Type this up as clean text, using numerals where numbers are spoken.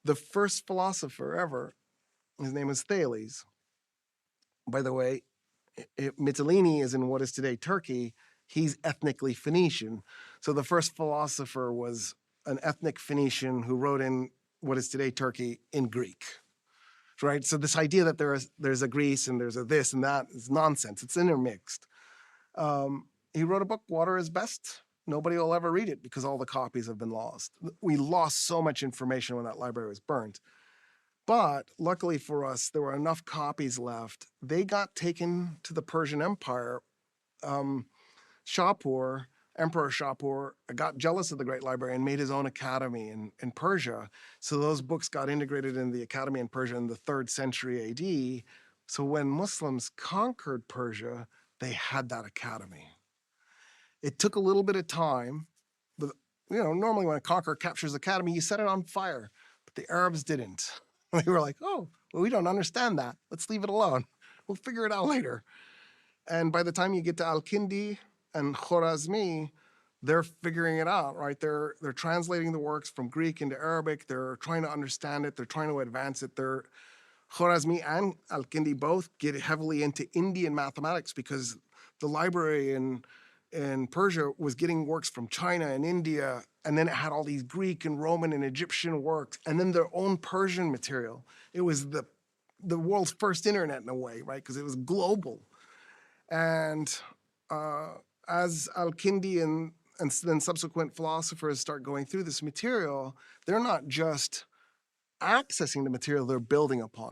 The first philosopher ever, his name is Thales. By the way, Mytilene is in what is today Turkey. He's ethnically Phoenician. So the first philosopher was an ethnic Phoenician who wrote in what is today Turkey in Greek. Right? So this idea that there's a Greece and there's a this and that is nonsense. It's intermixed. He wrote a book, Water is Best. Nobody will ever read it because all the copies have been lost. We lost so much information when that library was burnt. But luckily for us, there were enough copies left. They got taken to the Persian Empire. Shapur, Emperor Shapur, got jealous of the Great Library and made his own academy in Persia. So those books got integrated in the academy in Persia in the 3rd century AD. So when Muslims conquered Persia, they had that academy. It took a little bit of time, but normally when a conqueror captures the academy, you set it on fire. But the Arabs didn't. They were like, oh, well, we don't understand that. Let's leave it alone. We'll figure it out later. And by the time you get to Al-Kindi and Khwarizmi, they're figuring it out, right? They're translating the works from Greek into Arabic. They're trying to understand it. They're trying to advance it. Khwarizmi and Al-Kindi both get heavily into Indian mathematics because the library in Persia was getting works from China and India, and then it had all these Greek and Roman and Egyptian works, and then their own Persian material. It was the world's first internet in a way, right? Because it was global. And as Al-Kindi and then subsequent philosophers start going through this material, they're not just accessing the material, they're building upon